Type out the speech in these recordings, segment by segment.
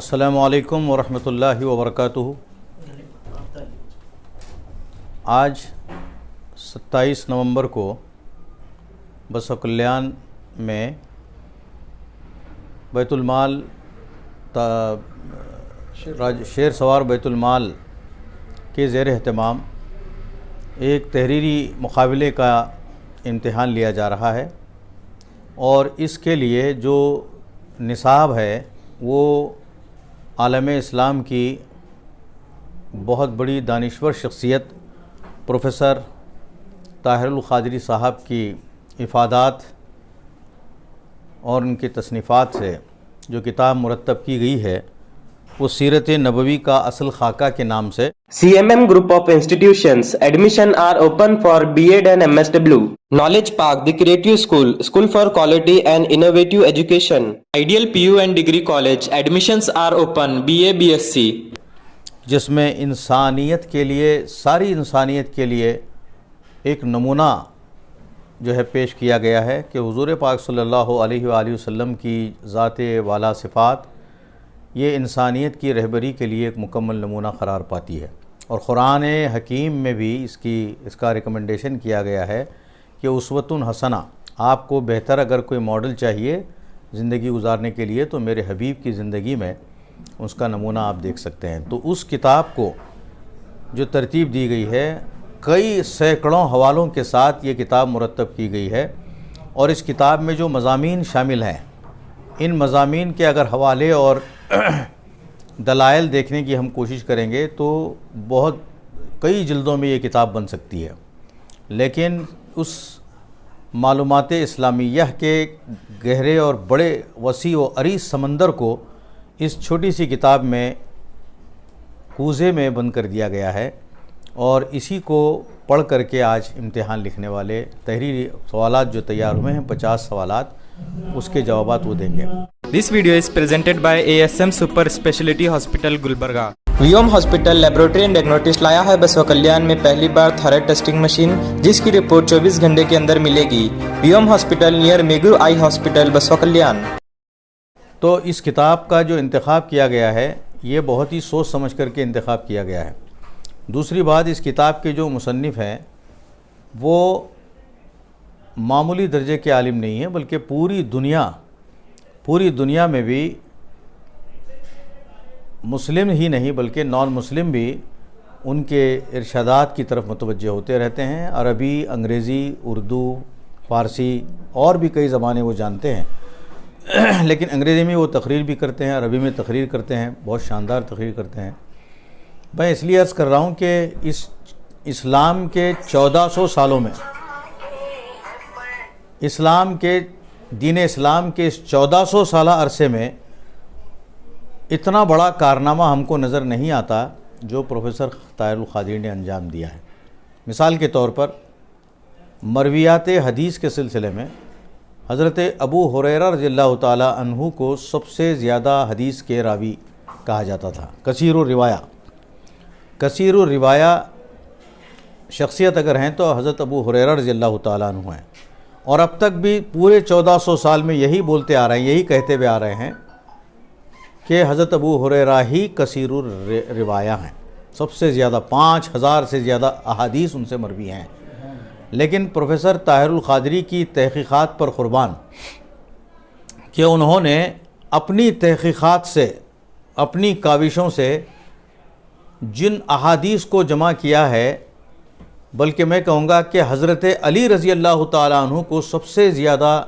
السلام علیکم ورحمۃ اللہ وبرکاتہ۔ آج 27 نومبر کو بسوا کلیان میں بیت المال شیر سوار بیت المال کے زیر اہتمام ایک تحریری مقابلے کا امتحان لیا جا رہا ہے، اور اس کے لیے جو نصاب ہے وہ عالم اسلام کی بہت بڑی دانشور شخصیت پروفیسر طاہر القادری صاحب کی افادات اور ان کی تصنیفات سے جو کتاب مرتب کی گئی ہے وہ سیرت نبوی کا اصل خاکہ کے نام سے CMM group of institutions. Admission are open for B.Ed and MSW. Knowledge Park, the Creative School, School for Quality and Innovative Education. Ideal PU and Degree College. Admissions are open. BA, BSc. جس میں انسانیت کے لیے، ساری انسانیت کے لیے ایک نمونہ جو ہے پیش کیا گیا ہے کہ حضور پاک صلی اللہ علیہ وآلہ وسلم کی ذات والا صفات یہ انسانیت کی رہبری کے لیے ایک مکمل نمونہ قرار پاتی ہے، اور قرآن حکیم میں بھی اس کا ریکمنڈیشن کیا گیا ہے کہ اسوۃ حسنہ، آپ کو بہتر اگر کوئی ماڈل چاہیے زندگی گزارنے کے لیے تو میرے حبیب کی زندگی میں اس کا نمونہ آپ دیکھ سکتے ہیں۔ تو اس کتاب کو جو ترتیب دی گئی ہے، کئی سینکڑوں حوالوں کے ساتھ یہ کتاب مرتب کی گئی ہے، اور اس کتاب میں جو مضامین شامل ہیں ان مضامین کے اگر حوالے اور دلائل دیکھنے کی ہم کوشش کریں گے تو بہت کئی جلدوں میں یہ کتاب بن سکتی ہے، لیکن اس معلومات اسلامیہ کے گہرے اور بڑے وسیع و عریض سمندر کو اس چھوٹی سی کتاب میں کوزے میں بند کر دیا گیا ہے، اور اسی کو پڑھ کر کے آج امتحان لکھنے والے تحریری سوالات جو تیار ہوئے ہیں 50 سوالات، اس کے جوابات وہ دیں گے۔ This video is presented by ASM Super Speciality Hospital گلبرگہ۔ ویوم ہاسپٹل لیبورٹری اینڈ ڈائگنوسٹکس لایا ہے بسوا کلیان میں پہلی بار تھائرائیڈ ٹیسٹنگ مشین، جس کی رپورٹ 24 گھنٹے کے اندر ملے گی۔ ویوم ہاسپٹل نیئر میگو آئی ہاسپٹل بسوا کلیان۔ تو اس کتاب کا جو انتخاب کیا گیا ہے یہ بہت ہی سوچ سمجھ کر کے انتخاب کیا گیا ہے۔ دوسری بات، اس کتاب کے جو مصنف ہیں وہ معمولی درجے کے عالم نہیں ہیں، بلکہ پوری دنیا میں بھی مسلم ہی نہیں بلکہ نان مسلم بھی ان کے ارشادات کی طرف متوجہ ہوتے رہتے ہیں۔ عربی، انگریزی، اردو، فارسی اور بھی کئی زبانیں وہ جانتے ہیں، لیکن انگریزی میں وہ تقریر بھی کرتے ہیں، عربی میں تقریر کرتے ہیں، بہت شاندار تقریر کرتے ہیں۔ میں اس لیے عرض کر رہا ہوں کہ اس اسلام کے 1400 سالوں میں، دین اسلام کے اس 1400 سالہ عرصے میں اتنا بڑا کارنامہ ہم کو نظر نہیں آتا جو پروفیسر طاہر القادری نے انجام دیا ہے۔ مثال کے طور پر مرویات حدیث کے سلسلے میں حضرت ابو ہریرہ رضی اللہ تعالی عنہ کو سب سے زیادہ حدیث کے راوی کہا جاتا تھا، کثیر الروایہ شخصیت اگر ہیں تو حضرت ابو ہریرہ رضی اللہ تعالی عنہ ہیں، اور اب تک بھی پورے 1400 سال میں یہی بولتے آ رہے ہیں، یہی کہتے ہوئے آ رہے ہیں کہ حضرت ابو ہریرہ ہی کثیر الروایہ ہیں، سب سے زیادہ 5000 سے زیادہ احادیث ان سے مروی ہیں۔ لیکن پروفیسر طاہر القادری کی تحقیقات پر قربان کہ انہوں نے اپنی تحقیقات سے، اپنی کاوشوں سے جن احادیث کو جمع کیا ہے، بلکہ میں کہوں گا کہ حضرت علی رضی اللہ تعالیٰ عنہ کو سب سے زیادہ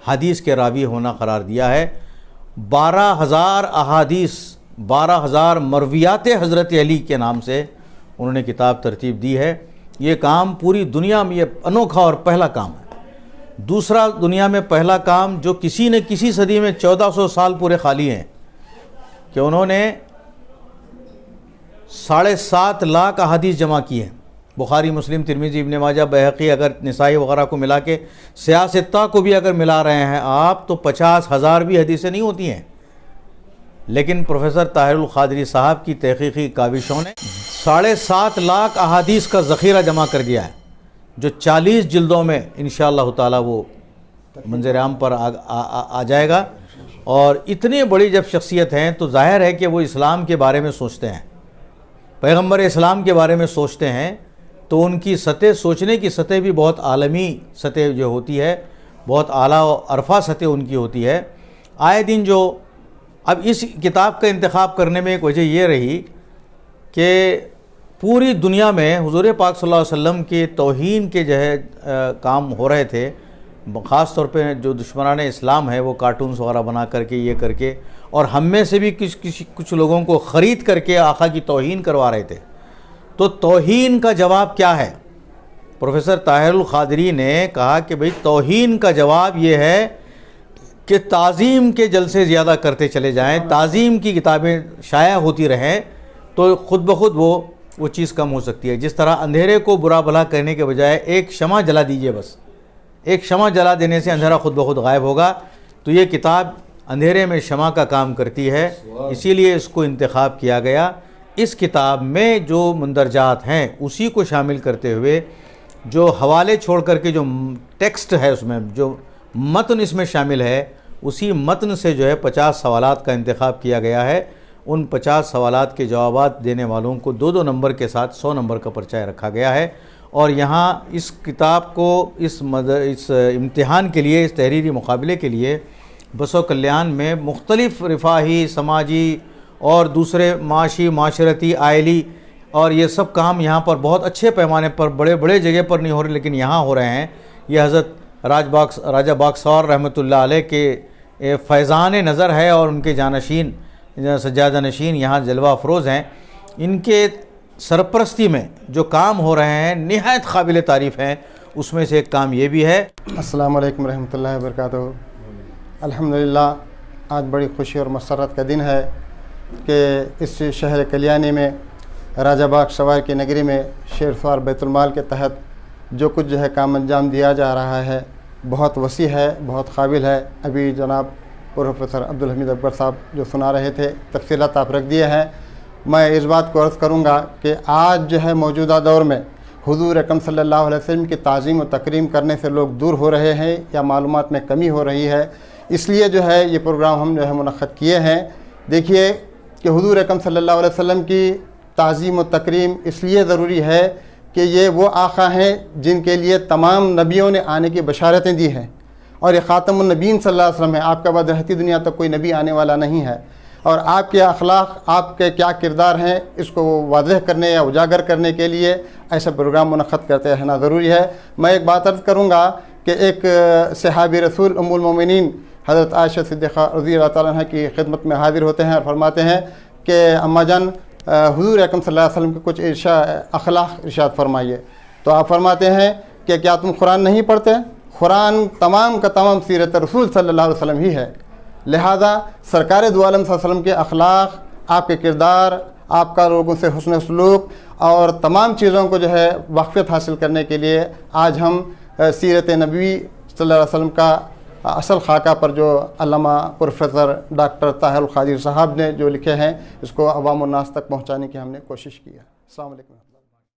حدیث کے راوی ہونا قرار دیا ہے۔ 12000 احادیث، 12000 مرویات حضرت علی کے نام سے انہوں نے کتاب ترتیب دی ہے۔ یہ کام پوری دنیا میں یہ انوکھا اور پہلا کام ہے۔ دوسرا دنیا میں پہلا کام جو کسی نے کسی صدی میں 1400 سال پورے خالی ہیں کہ انہوں نے 7.5 لاکھ احادیث جمع کی ہیں، بخاری، مسلم، ترمذی، ابن ماجہ، بیہقی، اگر نسائی وغیرہ کو ملا کے سیاستہ کو بھی اگر ملا رہے ہیں آپ تو 50,000 بھی حدیثیں نہیں ہوتی ہیں۔ لیکن پروفیسر طاہر القادری صاحب کی تحقیقی کاوشوں نے 7.5 لاکھ احادیث کا ذخیرہ جمع کر دیا ہے، جو 40 جلدوں میں انشاءاللہ تعالی وہ منظر عام پر آ جائے گا، اور اتنی بڑی جب شخصیت ہیں تو ظاہر ہے کہ وہ اسلام کے بارے میں سوچتے ہیں، پیغمبر اسلام کے بارے میں سوچتے ہیں، تو ان کی سطح، سوچنے کی سطح بھی بہت عالمی سطح جو ہوتی ہے، بہت اعلیٰ و عرفہ سطح ان کی ہوتی ہے۔ آئے دن جو اب اس کتاب کا انتخاب کرنے میں ایک وجہ یہ رہی کہ پوری دنیا میں حضور پاک صلی اللہ علیہ وسلم کے توہین کے جو ہے کام ہو رہے تھے، خاص طور پہ جو دشمنان اسلام ہے وہ کارٹونز وغیرہ بنا کر کے یہ کر کے، اور ہم میں سے بھی کچھ لوگوں کو خرید کر کے آقا کی توہین کروا رہے تھے۔ تو توہین کا جواب کیا ہے؟ پروفیسر طاہر القادری نے کہا کہ بھئی توہین کا جواب یہ ہے کہ تعظیم کے جلسے زیادہ کرتے چلے جائیں، تعظیم کی کتابیں شائع ہوتی رہیں، تو خود بخود وہ چیز کم ہو سکتی ہے۔ جس طرح اندھیرے کو برا بھلا کہنے کے بجائے ایک شمع جلا دیجئے، بس ایک شمع جلا دینے سے اندھیرا خود بخود غائب ہوگا، تو یہ کتاب اندھیرے میں شمع کا کام کرتی ہے، اسی لیے اس کو انتخاب کیا گیا۔ اس کتاب میں جو مندرجات ہیں اسی کو شامل کرتے ہوئے جو حوالے چھوڑ کر کے جو ٹیکسٹ ہے، اس میں جو متن اس میں شامل ہے، اسی متن سے جو ہے 50 سوالات کا انتخاب کیا گیا ہے۔ ان 50 سوالات کے جوابات دینے والوں کو 2 نمبر کے ساتھ 100 نمبر کا پرچہ رکھا گیا ہے، اور یہاں اس کتاب کو اس امتحان کے لیے، اس تحریری مقابلے کے لیے بس و کلیان میں مختلف رفاہی، سماجی اور دوسرے معاشی، معاشرتی، آئلی، اور یہ سب کام یہاں پر بہت اچھے پیمانے پر، بڑے بڑے جگہ پر نہیں ہو رہے لیکن یہاں ہو رہے ہیں۔ یہ حضرت راجہ باکسور رحمۃ اللہ علیہ کے فیضان نظر ہے، اور ان کے جانشین، سجادہ نشین یہاں جلوہ افروز ہیں۔ ان کے سرپرستی میں جو کام ہو رہے ہیں نہایت قابل تعریف ہیں، اس میں سے ایک کام یہ بھی ہے۔ السلام علیکم ورحمۃ اللہ وبرکاتہ۔ الحمدللہ آج بڑی خوشی اور مسرت کا دن ہے کہ اس شہر کلیانی میں راجہ باغ سوار کی نگری میں شیر سوار بیت المال کے تحت جو کچھ جو ہے کام انجام دیا جا رہا ہے بہت وسیع ہے، بہت قابل ہے۔ ابھی جناب پروفیسر عبدالحمید اکبر صاحب جو سنا رہے تھے، تفصیلات آپ رکھ دیے ہیں۔ میں اس بات کو عرض کروں گا کہ آج جو ہے موجودہ دور میں حضور اکرم صلی اللہ علیہ وسلم کی تعظیم و تکریم کرنے سے لوگ دور ہو رہے ہیں یا معلومات میں کمی ہو رہی ہے، اس لیے جو ہے یہ پروگرام ہم جو ہے منعقد کیے ہیں۔ دیکھیے کہ حضور اکرم صلی اللہ علیہ وسلم کی تعظیم و تکریم اس لیے ضروری ہے کہ یہ وہ آقا ہیں جن کے لیے تمام نبیوں نے آنے کی بشارتیں دی ہیں، اور یہ خاتم النبیین صلی اللہ علیہ وسلم ہے۔ آپ کے بعد رہتی دنیا تک کوئی نبی آنے والا نہیں ہے، اور آپ کے اخلاق، آپ کے کیا کردار ہیں، اس کو واضح کرنے یا اجاگر کرنے کے لیے ایسا پروگرام منعقد کرتے رہنا ضروری ہے۔ میں ایک بات عرض کروں گا کہ ایک صحابی رسول ام المومنین حضرت عائشہ صدیقہ رضی اللہ تعالیٰ عنہ کی خدمت میں حاضر ہوتے ہیں اور فرماتے ہیں کہ اماں جان حضور اکرم صلی اللہ علیہ وسلم کے کچھ اخلاق ارشاد فرمائیے۔ تو آپ فرماتے ہیں کہ کیا تم قرآن نہیں پڑھتے؟ قرآن تمام کا تمام سیرت رسول صلی اللہ علیہ وسلم ہی ہے، لہذا سرکار دو عالم صلی اللہ علیہ وسلم کے اخلاق، آپ کے کردار، آپ کا لوگوں سے حسن سلوک اور تمام چیزوں کو جو ہے واقفیت حاصل کرنے کے لیے آج ہم سیرت نبوی صلی اللہ علیہ وسلم کا اصل خاکہ پر جو علامہ پروفیسر ڈاکٹر طاہر القادری صاحب نے جو لکھے ہیں، اس کو عوام الناس تک پہنچانے کی ہم نے کوشش کی ہے۔ السلام علیکم۔